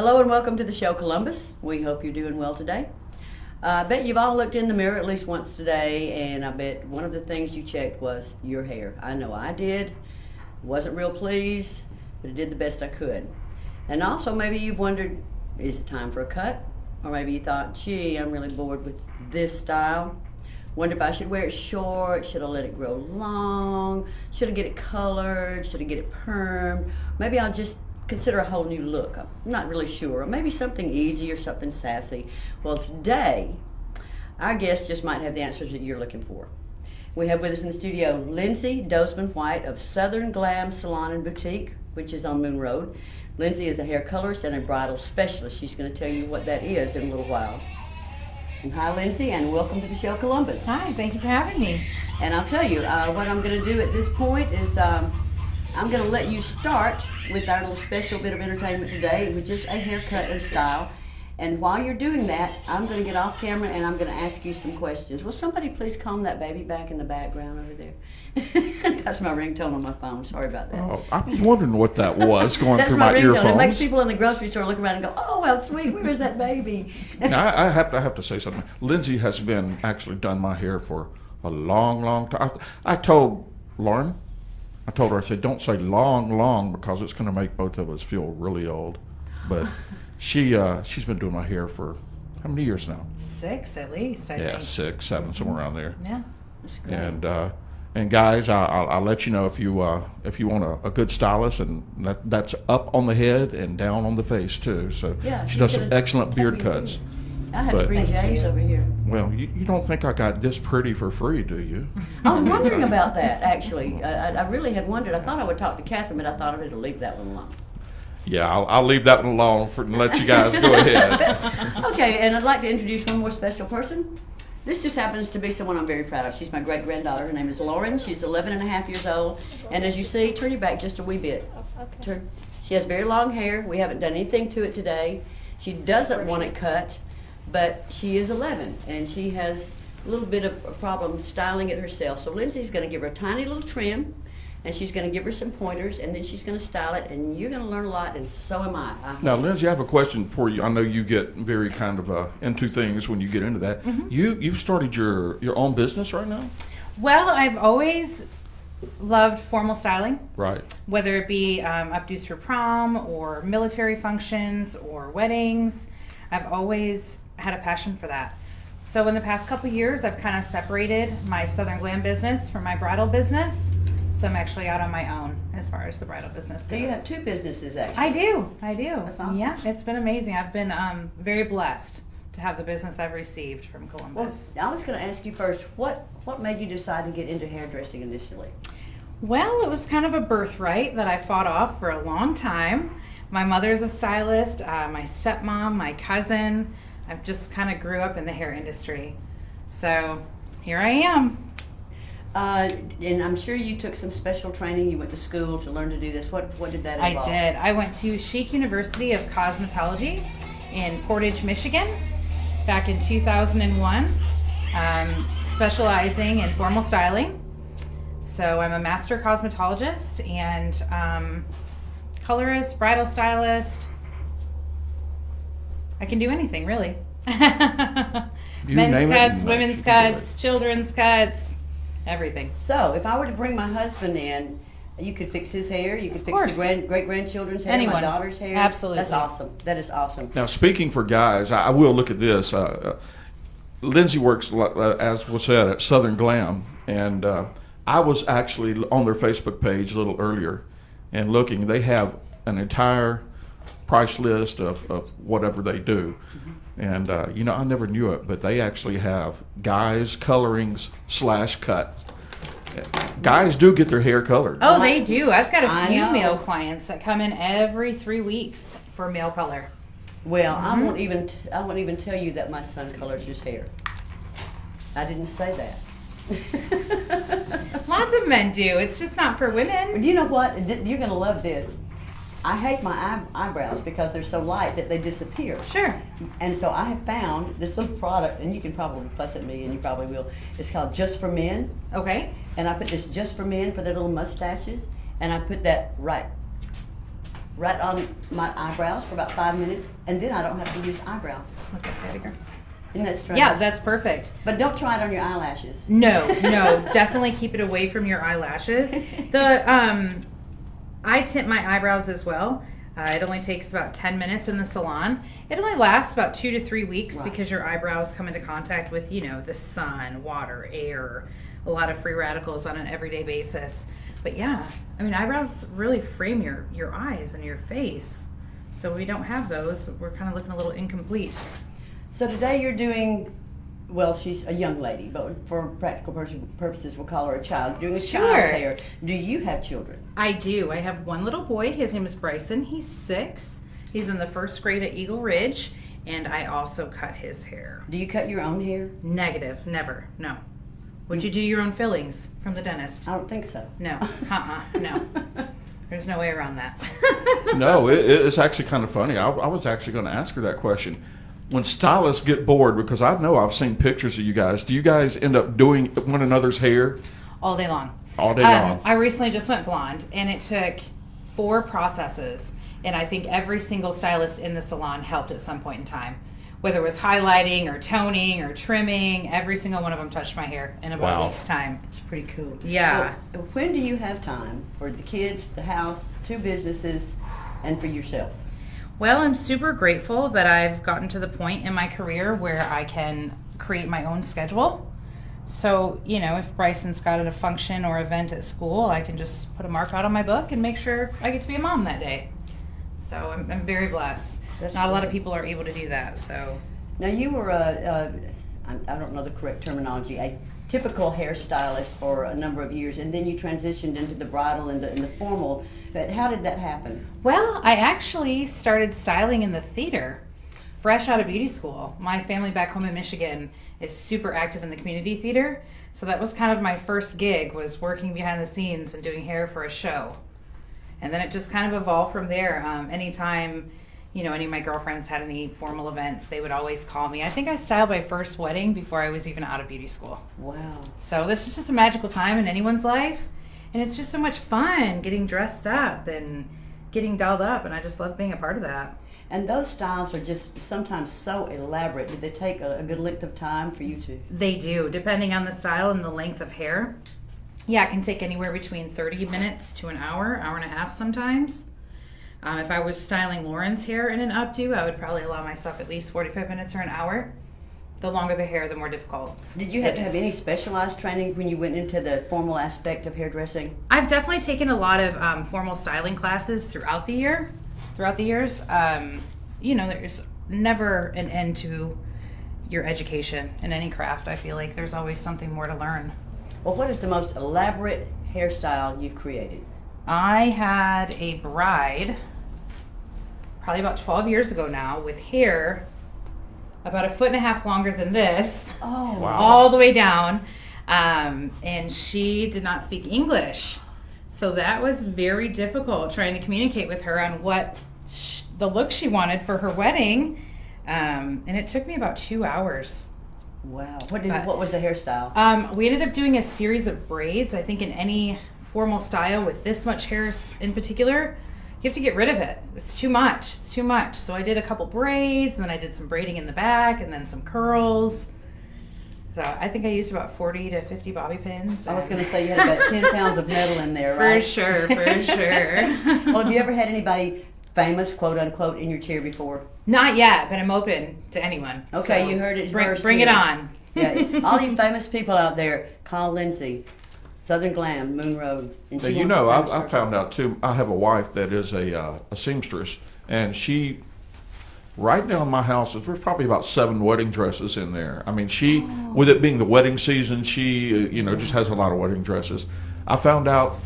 Hello and welcome to the show, Columbus. We hope you're doing well today. I bet you've all looked in the mirror at least once today, and I bet one of the things you checked was your hair. I know I did. Wasn't real pleased, but I did the best I could. And also maybe you've wondered, is it time for a cut? Or maybe you thought, gee, I'm really bored with this style. Wonder if I should wear it short, should I let it grow long, should I get it colored, should I get it permed? Maybe I'll just consider a whole new look. I'm not really sure. Or maybe something easy or something sassy. Well, today, our guest just might have the answers that you're looking for. We have with us in the studio Lindsey Dozeman White of Southern Glam Salon and Boutique, which is on Moon Road. Lindsey is a hair colorist and a bridal specialist. She's going to tell you what that is in a little while. And hi, Lindsey, and welcome to the show, Columbus. Hi, thank you for having me. And I'll tell you, what I'm going to do at this point is I'm going to let you start with our little special bit of entertainment today with just a haircut and style. And while you're doing that, I'm going to get off camera and I'm going to ask you some questions. Will somebody please calm that baby back in the background over there? That's my ringtone on my phone. Sorry about that. Oh, I was wondering what that was going through my ringtone. earphones. It makes people in the grocery store look around and go, "Oh, well, sweet, where is that baby?" Now, I have to say something. Lindsey has been actually done my hair for a long time. I told Lauren, I said, don't say long because it's going to make both of us feel really old. But she's been doing my hair for how many years now? 6 at least, I think. Yeah, 6, 7, somewhere around there. Yeah. That's great. And guys, I'll let you know if you want a good stylist, and that's up on the head and down on the face too. So Yeah, she does some excellent beard cuts. I had to bring James over here. Well, you don't think I got this pretty for free, do you? I was wondering about that, actually. I really had wondered. I thought I would talk to Catherine, but I thought I would leave that one alone. Yeah, I'll leave that one alone and let you guys go ahead. Okay, and I'd like to introduce one more special person. This just happens to be someone I'm very proud of. She's my great-granddaughter. Her name is Lauren. She's 11 and a half years old. And as you see, turn your back just a wee bit. She has very long hair. We haven't done anything to it today. She doesn't want it cut, but she is 11, and she has a little bit of a problem styling it herself. So Lindsey's going to give her a tiny little trim, and she's going to give her some pointers, and then she's going to style it, and you're going to learn a lot, and so am I. Now, Lindsey, I have a question for you. I know you get very kind of into things when you get into that. Mm-hmm. You've started your own business right now? Well, I've always loved formal styling, Right. whether it be updos for prom or military functions or weddings. I've always had a passion for that. So in the past couple years, I've kind of separated my Southern Glam business from my bridal business. So I'm actually out on my own as far as the bridal business goes. So you have two businesses, actually. I do. That's awesome. Yeah, it's been amazing. I've been very blessed to have the business I've received from Well, Columbus. I was going to ask you first, what made you decide to get into hairdressing initially? Well, it was kind of a birthright that I fought off for a long time. My mother's a stylist, my stepmom, my cousin. I just kind of grew up in the hair industry. So here I am. And I'm sure you took some special training. You went to school to learn to do this. What did that involve? I did. I went to Sheik University of Cosmetology in Portage, Michigan back in 2001, specializing in formal styling. So I'm a master cosmetologist and colorist, bridal stylist. I can do anything, really. Men's cuts, women's cuts, children's cuts, everything. So if I were to bring my husband in, you could fix his hair, you could fix the great-grandchildren's hair, Anyone. my daughter's hair. Absolutely. That's awesome. That is awesome. Now, speaking for guys, I will look at this. Lindsey works, as was said, at Southern Glam, and I was actually on their Facebook page a little earlier and looking. They have an entire price list of whatever they do. And, I never knew it, but they actually have guys' colorings / cut. Guys do get their hair colored. Oh, they do. I've got a few know. male clients that come in every 3 weeks for male color. Well, I won't even tell you that my son colors his hair. I didn't say that. Lots of men do. It's just not for women. Do you know what? You're going to love this. I hate my eyebrows because they're so light that they disappear. Sure. And so I have found this little product, and you can probably fuss at me, and you probably will. It's called Just for Men. Okay. And I put this Just for Men for their little mustaches, and I put that right right on my eyebrows for about 5 minutes, and then I don't have to use eyebrow. Look at that here. Isn't that strange? Yeah, that's perfect. But don't try it on your eyelashes. No, definitely keep it away from your eyelashes. I tint my eyebrows as well. It only takes about 10 minutes in the salon. It only lasts about 2 to 3 weeks Right. because your eyebrows come into contact with, the sun, water, air, a lot of free radicals on an everyday basis. But yeah, eyebrows really frame your eyes and your face. So we don't have those. We're kind of looking a little incomplete. So today you're doing, well, she's a young lady, but for practical purposes, we'll call her a child. You're doing a Sure. child's hair. Do you have children? I do. I have one little boy. His name is Bryson. He's 6. He's in the 1st grade at Eagle Ridge, and I also cut his hair. Do you cut your own hair? Negative. Never. No. Would you do your own fillings from the dentist? I don't think so. No. No. There's no way around that. No, it's actually kind of funny. I was actually going to ask her that question. When stylists get bored, because I know I've seen pictures of you guys, do you guys end up doing one another's hair? All day long. All day long. I recently just went blonde, and it took 4 processes, and I think every single stylist in the salon helped at some point in time. Whether it was highlighting or toning or trimming, every single one of them touched my hair in about Wow. a week's time. It's pretty cool. Yeah. Well, when do you have time for the kids, the house, 2 businesses, and for yourself? Well, I'm super grateful that I've gotten to the point in my career where I can create my own schedule. So, if Bryson's got a function or event at school, I can just put a mark out on my book and make sure I get to be a mom that day. So I'm very blessed. That's Not a lot of great. people are able to do that. So Now you were I don't know the correct terminology, a typical hairstylist for a number of years, and then you transitioned into the bridal and the formal. But how did that happen? Well, I actually started styling in the theater fresh out of beauty school. My family back home in Michigan is super active in the community theater. So that was kind of my first gig, was working behind the scenes and doing hair for a show. And then it just kind of evolved from there. Anytime, any of my girlfriends had any formal events, they would always call me. I think I styled my first wedding before I was even out of beauty school. Wow. So this is just a magical time in anyone's life. And it's just so much fun getting dressed up and getting dolled up. And I just love being a part of that. And those styles are just sometimes so elaborate. Did they take a good length of time for you to? They do, depending on the style and the length of hair. Yeah, it can take anywhere between 30 minutes to an hour and a half sometimes. If I was styling Lauren's hair in an updo, I would probably allow myself at least 45 minutes or an hour. The longer the hair, the more difficult. Did you have to have it is. any specialized training when you went into the formal aspect of hairdressing? I've definitely taken a lot of formal styling classes throughout the years. There's never an end to your education in any craft. I feel like there's always something more to learn. Well, what is the most elaborate hairstyle you've created? I had a bride probably about 12 years ago now with hair about 1.5 feet longer than this, Oh, Wow. all the way down, and she did not speak English. So that was very difficult trying to communicate with her on what the look she wanted for her wedding, and it took me about 2 hours. wow. What was the hairstyle? We ended up doing a series of braids. I think in any formal style with this much hair in particular, you have to get rid of it. It's too much. So I did a couple braids, and then I did some braiding in the back, and then some curls. So I think I used about 40 to 50 bobby pins. I was going to say you had about 10 pounds of metal in there, For right? sure. Well, have you ever had anybody famous, quote unquote, in your chair before? Not yet, but I'm open to anyone. Okay, So you heard it bring, first Bring here. it on. Yeah, all you famous people out there, call Lindsey, Southern Glam, Moon Road. And Now, she you wants know, a famous I person. found out too. I have a wife that is a seamstress, and she, right now in my house, there's probably about 7 wedding dresses in there. I mean, she, with it being the wedding season, she, just has a lot of wedding dresses. I found out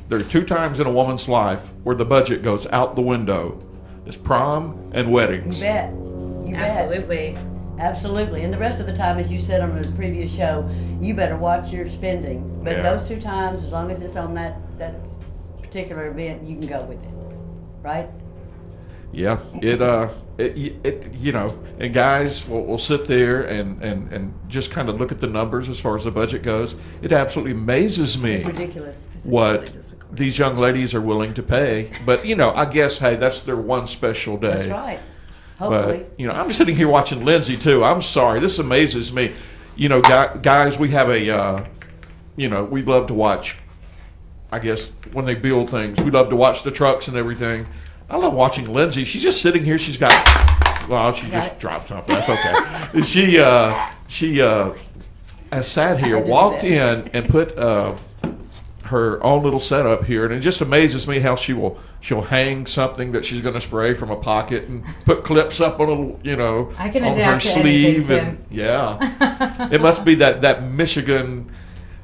there are 2 times in a woman's life where the budget goes out the window. It's prom and You weddings. bet. You bet. Absolutely. Absolutely. And the rest of the time, as you said on the previous show, you better watch your spending. But Yeah. those 2 times, as long as it's on that particular event, you can go with it. Right? Yeah, you know, and guys will sit there and just kind of look at the numbers as far as the budget goes. It absolutely amazes me It's ridiculous. what these young ladies are willing to pay. But, you know, I guess, hey, that's their one special day. That's right. Hopefully. But, you know, I'm sitting here watching Lindsey, too. I'm sorry. This amazes me. You know, guys, we have you know, we love to watch, I guess, when they build things. We love to watch the trucks and everything. I love watching Lindsey. She's just sitting here. She's got, well, she just dropped something. That's okay. She has sat here, walked in, and put her own little setup here, and it just amazes me how she'll hang something that she's going to spray from a pocket and put clips up on a, you know, I can on her adapt to sleeve, anything, and yeah, it must be that Michigan.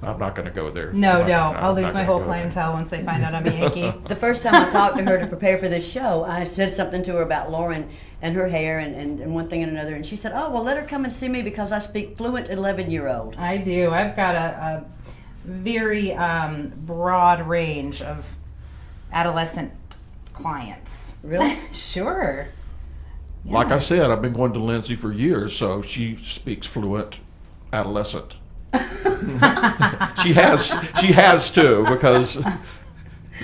I'm not going to go there. No, I'm don't. not I'll lose gonna my whole go there. clientele once they find out I'm a Yankee. The first time I talked to her to prepare for this show, I said something to her about Lauren and her hair and one thing and another. And she said, oh, well, let her come and see me because I speak fluent 11-year-old. I do. I've got a very broad range of adolescent clients. Really? Sure. Like I said, I've been going to Lindsey for years, so she speaks fluent adolescent. she has to, because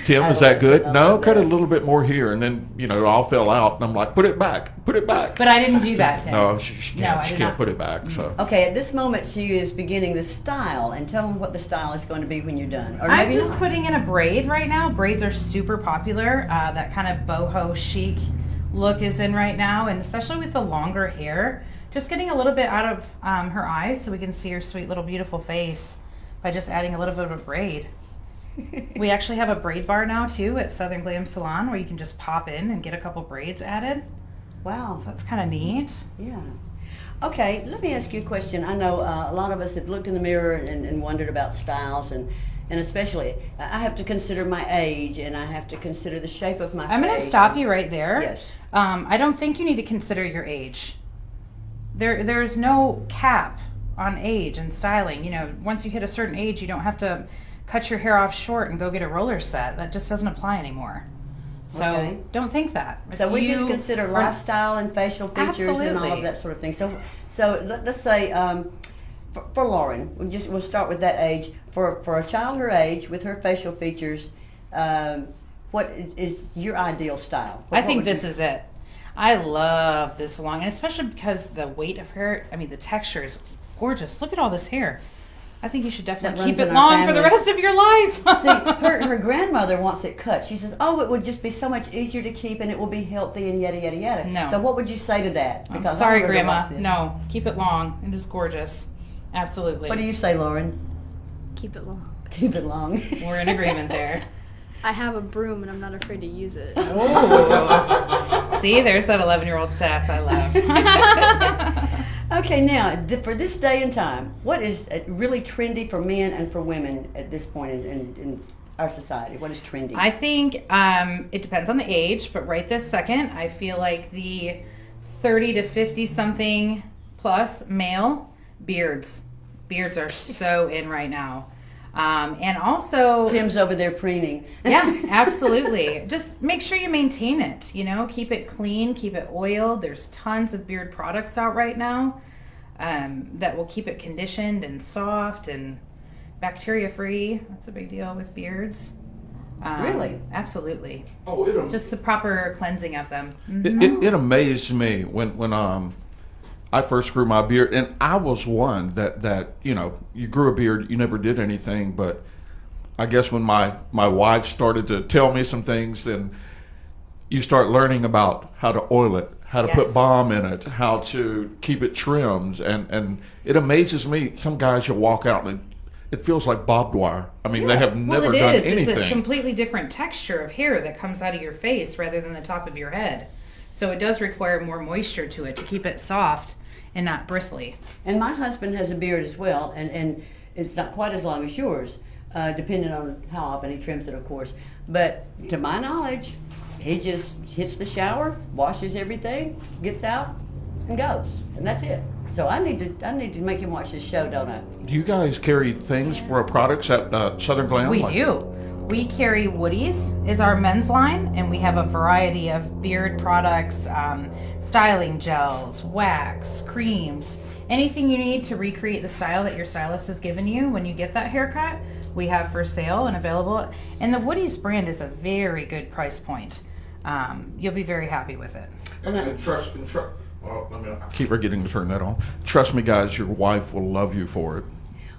Tim, is that good? No, cut it a little bit more here, and then, you know, it all fell out, and I'm like, put it back. But I didn't do that, Tim. No, she No, can't. I She did can't not. put it back. So Okay, at this moment, she is beginning the style. And tell them what the style is going to be when you're done. Or I'm maybe just not. putting in a braid right now. Braids are super popular. That kind of boho chic look is in right now, and especially with the longer hair. Just getting a little bit out of her eyes so we can see her sweet little beautiful face by just adding a little bit of a braid. We actually have a braid bar now too at Southern Glam Salon where you can just pop in and get a couple braids added. Wow. So that's kind of neat. Yeah. Okay, let me ask you a question. I know a lot of us have looked in the mirror and wondered about styles, and especially I have to consider my age, and I have to consider the shape of my face. I'm going to stop you right there. Yes. I don't think you need to consider your age. There's no cap on age and styling. You know, once you hit a certain age, you don't have to cut your hair off short and go get a roller set. That just doesn't apply anymore. So Okay. don't think that. So If we just you consider are- lifestyle and facial features and all Absolutely. of that sort of thing. So let's say for Lauren, we'll start with that age. For a child her age with her facial features, what is your ideal style? I think this is it. I love this long, and especially because the weight of hair, I mean, the texture is gorgeous. Look at all this hair. I think you should definitely That keep runs it in our long for the family. rest of your life. See, her grandmother wants it cut. She says, "Oh, it would just be so much easier to keep, and it will be healthy, and yada yada yada." No. So, what would you say to that? I'm I sorry, want her to Grandma. watch this. No, keep it long. It is gorgeous. Absolutely. What do you say, Lauren? Keep it long. Keep it long. We're in agreement there. I have a broom and I'm not afraid to use it. See, there's that 11-year-old sass I love. Okay, now for this day and time, what is really trendy for men and for women at this point in our society? What is trendy? I think it depends on the age, but right this second, I feel like the 30 to 50 something plus male beards. Beards are so in right now. And also, Tim's over there preening. yeah, absolutely. Just make sure you maintain it, you know, keep it clean, keep it oiled. There's tons of beard products out right now that will keep it conditioned and soft and bacteria free. That's a big deal with beards. Really? Absolutely. oh, Just the proper cleansing of them. it amazed me when I first grew my beard, and I was one that you know, you grew a beard, you never did anything, but I guess when my wife started to tell me some things, then you start learning about how to oil it, how to Yes. put balm in it, how to keep it trimmed, and it amazes me. Some guys you'll walk out and it feels like barbed wire. I mean, they have Well, never it done is. anything. It's a completely different texture of hair that comes out of your face rather than the top of your head. So it does require more moisture to it to keep it soft and not bristly. And my husband has a beard as well, and it's not quite as long as yours, depending on how often he trims it, of course. But to my knowledge, he just hits the shower, washes everything, gets out, and goes, and that's it. So I need to make him watch this show, don't I? Do you guys carry things for products at Southern Glam? We Like- do. We carry Woody's is our men's line, and we have a variety of beard products, styling gels, wax, creams, anything you need to recreate the style that your stylist has given you when you get that haircut, we have for sale and available. And the Woody's brand is a very good price point. You'll be very happy with it. And trust, well, I keep forgetting to turn that on. Trust me, guys, your wife will love you for it.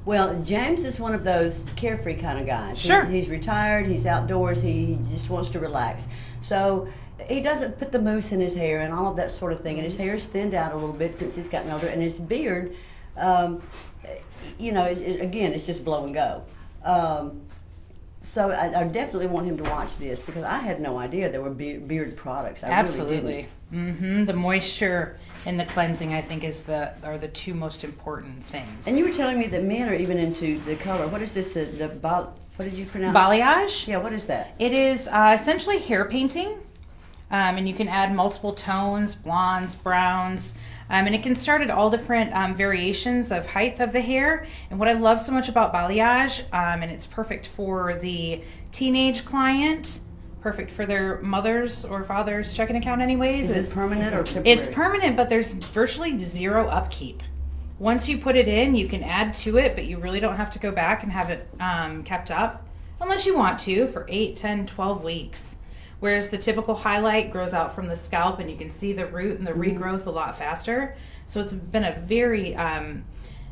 Well, James is one of those carefree kind of guys. Sure. He's retired, he's outdoors, he just wants to relax. So he doesn't put the mousse in his hair and all of that sort of thing. And his hair's thinned out a little bit since he's gotten older. And his beard, again, it's just blow and go. So I definitely want him to watch this because I had no idea there were beard products. I Absolutely. Really didn't. The moisture and the cleansing, I think, are the two most important things. And you were telling me that men are even into the color. What is this? What did you pronounce? Balayage? Yeah, what is that? It is essentially hair painting. And you can add multiple tones, blondes, browns, and it can start at all different variations of height of the hair. And what I love so much about balayage, and it's perfect for the teenage client, perfect for their mother's or father's checking account anyways. Is it permanent or temporary? It's permanent, but there's virtually zero upkeep. Once you put it in, you can add to it, but you really don't have to go back and have it kept up unless you want to for 8, 10, 12 weeks. Whereas the typical highlight grows out from the scalp and you can see the root and the regrowth a lot faster. So it's been a very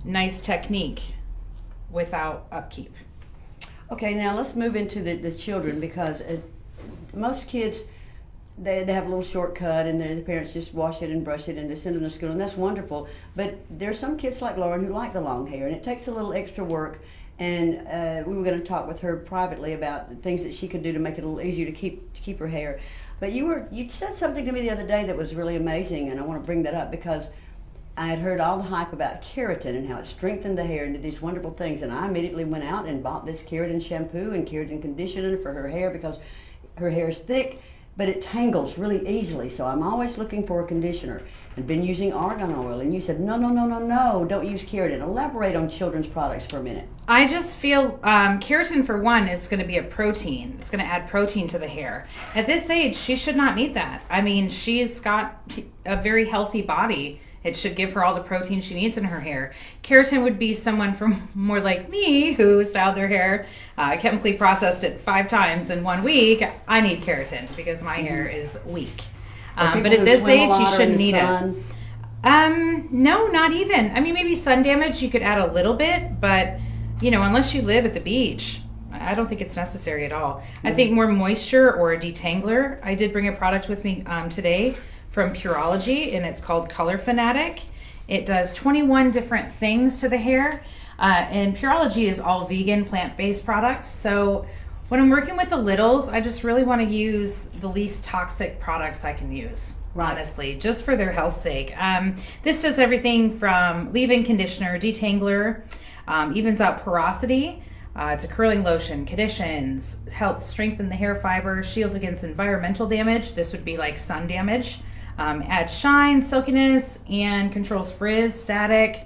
nice technique without upkeep. Okay, now let's move into the children because most kids, they have a little shortcut and then the parents just wash it and brush it and they send them to school and that's wonderful. But there's some kids like Lauren who like the long hair and it takes a little extra work. And we were going to talk with her privately about things that she could do to make it a little easier to keep her hair. But you said something to me the other day that was really amazing, and I want to bring that up because I had heard all the hype about keratin and how it strengthened the hair and did these wonderful things. And I immediately went out and bought this keratin shampoo and keratin conditioner for her hair because her hair is thick, but it tangles really easily. So I'm always looking for a conditioner. And been using argan oil, and you said no, don't use keratin. Elaborate on children's products for a minute. I just feel keratin, for one, is going to be a protein. It's going to add protein to the hair. At this age, she should not need that. I mean, she's got a very healthy body. It should give her all the protein she needs in her hair. Keratin would be someone from more like me who styled their hair, chemically processed it 5 times in 1 week. I need keratin because my hair is weak. But at this age, you shouldn't need it. No, not even. I mean, maybe sun damage, you could add a little bit, but, unless you live at the beach, I don't think it's necessary at all. I think more moisture or a detangler. I did bring a product with me today from Pureology, and it's called Color Fanatic. It does 21 different things to the hair, and Pureology is all vegan, plant-based products. So when I'm working with the littles, I just really want to use the least toxic products I can use, honestly, just for their health's sake. This does everything from leave-in conditioner, detangler, evens out porosity. It's a curling lotion, conditions, helps strengthen the hair fiber, shields against environmental damage. This would be like sun damage. Adds shine, silkiness, and controls frizz, static.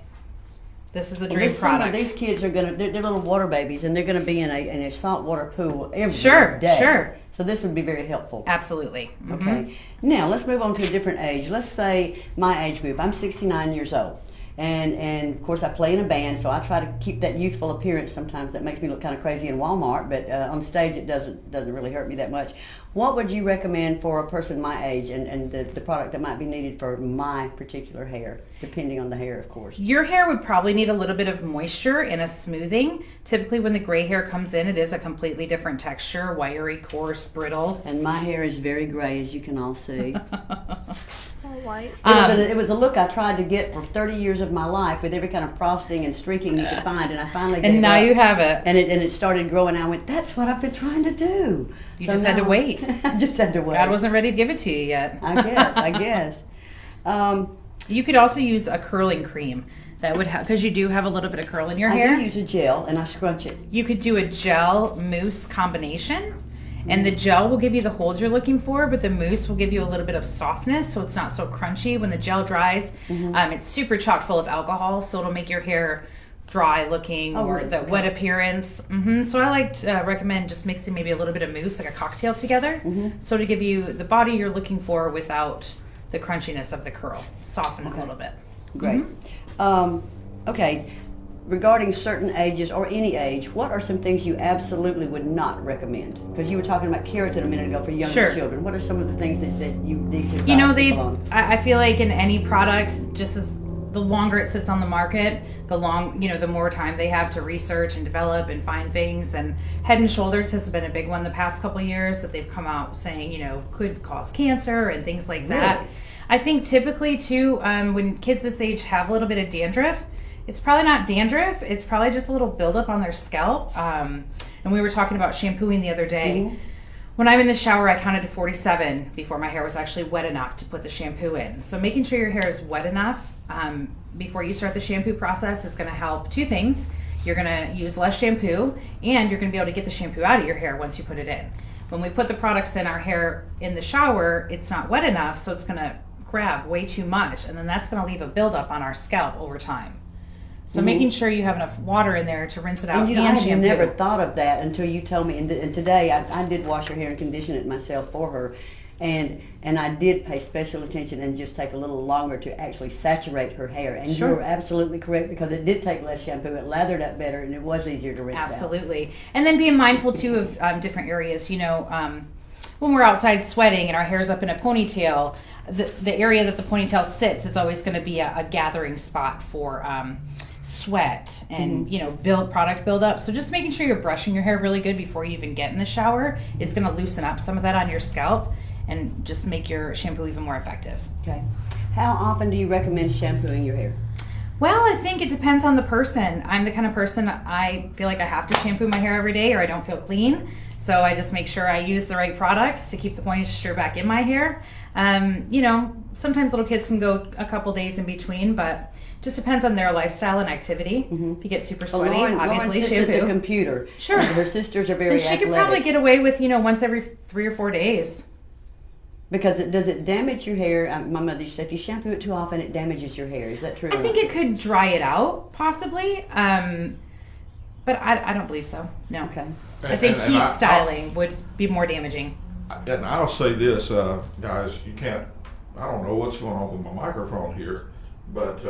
This is a dream product. These kids are they're little water babies, and they're gonna be in a saltwater pool every day. Sure. So this would be very helpful. Absolutely. Mm-hmm. Okay. Now let's move on to a different age. Let's say my age group. I'm 69 years old, and of course I play in a band, so I try to keep that youthful appearance. Sometimes that makes me look kind of crazy in Walmart, but on stage it doesn't really hurt me that much. What would you recommend for a person my age and the product that might be needed for my particular hair, depending on the hair, of course? Your hair would probably need a little bit of moisture and a smoothing. Typically when the gray hair comes in, it is a completely different texture, wiry, coarse, brittle. And my hair is very gray, as you can all see. It's all white. It was a look I tried to get for 30 years of my life with every kind of frosting and streaking you could find, and I finally gave And now up. you have it. And it started growing. I went, that's what I've been trying to do. You just had to wait. I just had to wait. God wasn't ready to give it to you yet. I guess. You could also use a curling cream. That would because you do have a little bit of curl in your hair. I do use a gel and I scrunch it. You could do a gel mousse combination, and the gel will give you the hold you're looking for, but the mousse will give you a little bit of softness, so it's not so crunchy when the gel dries. It's super chock full of alcohol, so it'll make your hair dry looking Oh, or really? the Okay. wet appearance. So I like to recommend just mixing maybe a little bit of mousse, like a cocktail together. So to give you the body you're looking for without the crunchiness of the curl. Soften it a little bit. Great. Okay. Regarding certain ages or any age, what are some things you absolutely would not recommend? Because you were talking about keratin a minute ago for younger Sure. children. What are some of the things that you need to advise You know, people on? I feel like in any product, just as the longer it sits on the market, the more time they have to research and develop and find things. And Head and Shoulders has been a big one the past couple of years that they've come out saying, could cause cancer and things like that. Really? I think typically too, when kids this age have a little bit of dandruff, it's probably not dandruff. It's probably just a little buildup on their scalp. And we were talking about shampooing the other day. When I'm in the shower, I counted to 47 before my hair was actually wet enough to put the shampoo in. So making sure your hair is wet enough before you start the shampoo process is going to help two things. You're going to use less shampoo, and you're going to be able to get the shampoo out of your hair once you put it in. When we put the products in our hair in the shower, it's not wet enough, so it's going to grab way too much, and then that's going to leave a buildup on our scalp over time. So making sure you have enough water in there to rinse it out And and I had shampoo. never thought of that until you told me. And today I did wash her hair and condition it myself for her, and I did pay special attention and just take a little longer to actually saturate her hair. And Sure. you were absolutely correct, because it did take less shampoo. It lathered up better, and it was easier to rinse out. Absolutely. And then being mindful too of different areas. When we're outside sweating and our hair's up in a ponytail, the area that the ponytail sits is always going to be a gathering spot for sweat and product buildup. So just making sure you're brushing your hair really good before you even get in the shower is going to loosen up some of that on your scalp and just make your shampoo even more effective. Okay. How often do you recommend shampooing your hair? Well, I think it depends on the person. I'm the kind of person, I feel like I have to shampoo my hair every day or I don't feel clean. So I just make sure I use the right products to keep the moisture back in my hair. Sometimes little kids can go a couple days in between, but just depends on their lifestyle and activity. If you get super sweaty, Lauren obviously sits shampoo. at the computer. Sure. And her sisters are very Then she athletic. could probably get away with, once every 3 or 4 days. Because does it damage your hair? My mother used to say if you shampoo it too often, it damages your hair. Is that true? I think it could dry it out, possibly. But I don't believe so. No. Okay. I think And heat I'll- styling would be more damaging. And I'll say this, guys, you can't, I don't know what's going on with my microphone here, but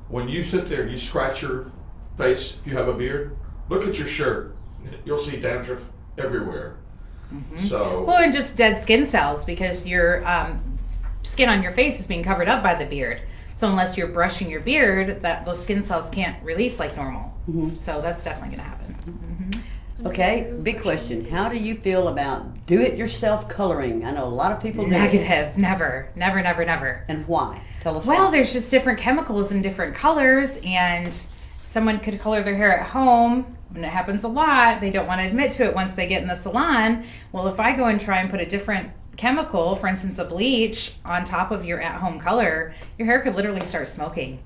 when you sit there and you scratch your face, if you have a beard, look at your shirt. You'll see dandruff everywhere. So, Well, and just dead skin cells because your skin on your face is being covered up by the beard. So unless you're brushing your beard, those skin cells can't release like normal. So that's definitely going to happen. Okay, big question. How do you feel about do-it-yourself coloring? I know a lot of people do. Negative. Never. Never, never, never. And why? Tell us Well, why. there's just different chemicals in different colors, and someone could color their hair at home, and it happens a lot. They don't want to admit to it once they get in the salon. Well, if I go and try and put a different chemical, for instance, a bleach, on top of your at-home color, your hair could literally start smoking.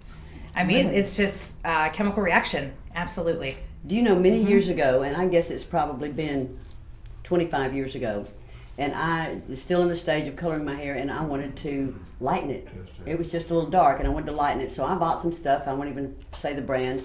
I mean, Really? it's just a chemical reaction. Absolutely. Do you know many years ago, and I guess it's probably been 25 years ago, and I was still in the stage of coloring my hair, and I wanted to lighten it. It was just a little dark, and I wanted to lighten it, so I bought some stuff. I won't even say the brand.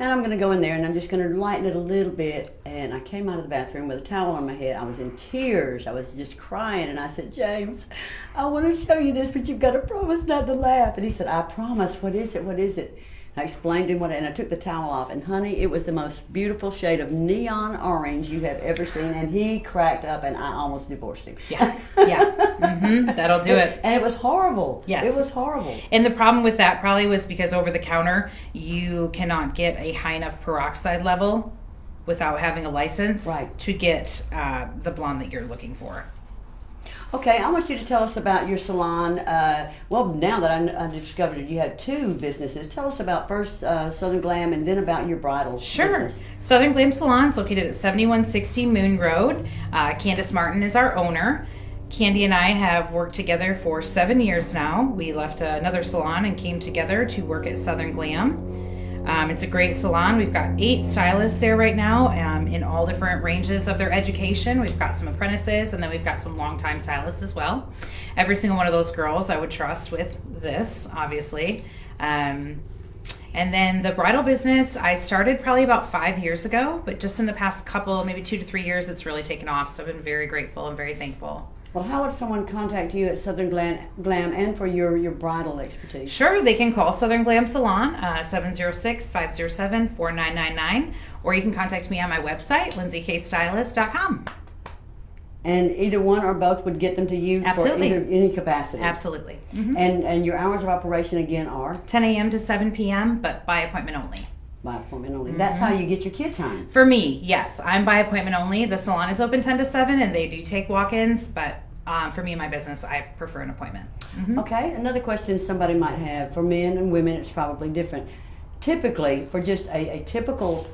And I'm going to go in there, and I'm just going to lighten it a little bit. And I came out of the bathroom with a towel on my head. I was in tears. I was just crying, and I said, James, I want to show you this, but you've got to promise not to laugh. And he said, I promise. What is it? What is it? I explained to him and I took the towel off, and honey, it was the most beautiful shade of neon orange you have ever seen, and he cracked up, and I almost divorced him. Yeah. That'll do it. And it was horrible. Yes. It was horrible. And the problem with that probably was because over the counter, you cannot get a high enough peroxide level without having a license Right. to get the blonde that you're looking for. Okay, I want you to tell us about your salon. Well, now that I discovered it, you have two businesses. Tell us about first Southern Glam and then about your bridal business. Southern Glam Salon is located at 7160 Moon Road. Candace Martin is our owner. Candy and I have worked together for 7 years now. We left another salon and came together to work at Southern Glam. It's a great salon. We've got 8 stylists there right now in all different ranges of their education. We've got some apprentices, and then we've got some longtime stylists as well. Every single one of those girls I would trust with this, obviously. And And then the bridal business, I started probably about 5 years ago, but just in the past couple, maybe 2 to 3 years, it's really taken off. So I've been very grateful and very thankful. Well, how would someone contact you at Southern Glam and for your bridal expertise? Sure, they can call Southern Glam Salon, 706-507-4999, or you can contact me on my website, lindsayksstylist.com. And either one or both would get them to you Absolutely. for any capacity. Absolutely. Mm-hmm. And your hours of operation again are 10 a.m. to 7 p.m., but by appointment only. by appointment only. That's how you get your kid time. For me, yes, I'm by appointment only. The salon is open 10 to 7, and they do take walk-ins, but for me and my business, I prefer an appointment. Mm-hmm. Okay, another question somebody might have. For men and women, it's probably different. Typically, for just a typical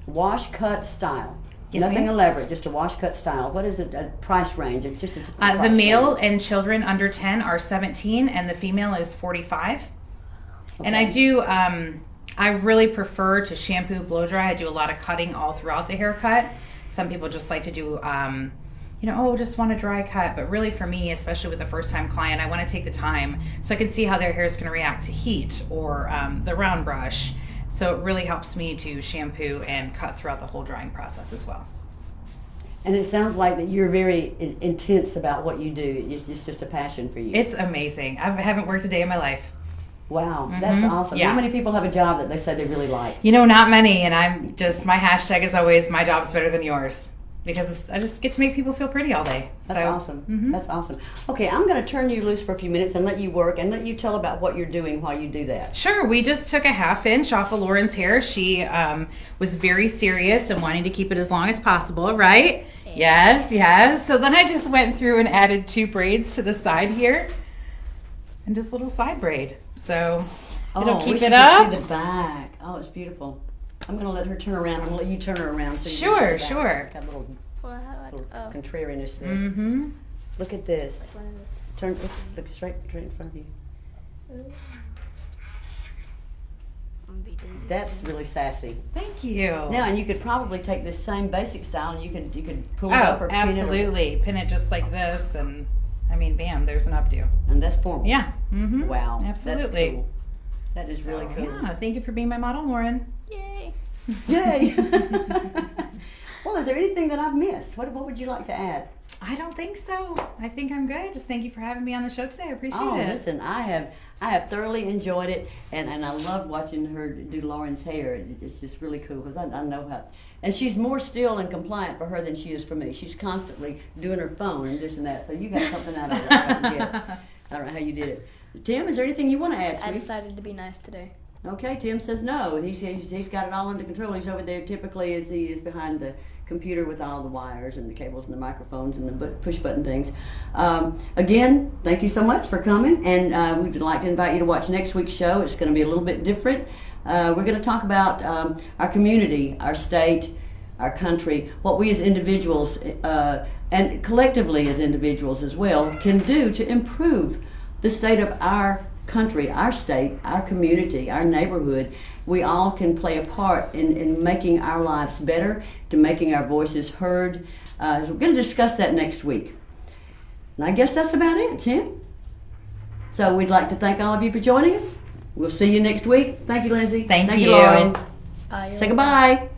wash cut style, Yes, nothing ma'am. elaborate, just a wash cut style. What is it? A price range? It's just a typical price The male range. and children under 10 are 17, and the female is 45. And I Okay. do, I really prefer to shampoo, blow dry. I do a lot of cutting all throughout the haircut. Some people just like to do, just want a dry cut. But really for me, especially with a first time client, I want to take the time so I can see how their hair is going to react to heat or the round brush. So it really helps me to shampoo and cut throughout the whole drying process as well. And it sounds like that you're very intense about what you do. It's just a passion for you. It's amazing. I haven't worked a day in my life. Wow, that's awesome. Yeah. How many people have a job that they say they really like? Not many, and my hashtag is always my job's better than yours, because I just get to make people feel pretty all day. That's So, awesome. mhm. That's awesome. Okay, I'm going to turn you loose for a few minutes and let you work and let you tell about what you're doing while you do that. Sure, we just took a ½ inch off of Lauren's hair. She was very serious and wanting to keep it as long as possible, right? Yes. So then I just went through and added 2 braids to the side here, and just little side braid. So it'll we keep should it up. see the back. Oh, it's beautiful. I'm going to let her turn around. I'm going to let you turn her around. So you Sure, can see the back. sure. Got a little Well, how do I, contrariness there. Mm-hmm. Look at this. one of this. Turn. Look straight in front of you. I'm gonna be dizzy. That's really sassy. Thank you. Now, and you could probably take this same basic style and you could pull it up Oh, or pin it. absolutely. Pin it just like this, and bam, there's an updo. And that's formal. Yeah. Mm-hmm. Wow. Absolutely. That's cool. That is really cool. Yeah, thank you for being my model, Lauren. Yay! Yay! Well, is there anything that I've missed? What would you like to add? I don't think so. I think I'm good. Just thank you for having me on the show today. I appreciate Oh, it. listen, I have thoroughly enjoyed it, and I love watching her do Lauren's hair. It's just really cool because I know how. And she's more still and compliant for her than she is for me. She's constantly doing her phone and this and that. So you got something out of it. I don't know how you did it. Tim, is there anything you want to add, I sweet? decided to be nice today. Okay, Tim says no. He's got it all under control. He's over there typically as he is behind the computer with all the wires and the cables and the microphones and the push button things. Again, thank you so much for coming, and we'd like to invite you to watch next week's show. It's going to be a little bit different. We're going to talk about our community, our state, our country, what we as individuals and collectively as individuals as well can do to improve the state of our country, our state, our community, our neighborhood. We all can play a part in making our lives better, to making our voices heard. So we're going to discuss that next week. And I guess that's about it, Tim. So we'd like to thank all of you for joining us. We'll see you next week. Thank you, Lindsay. Thank you, you. Lauren. You're Say goodbye.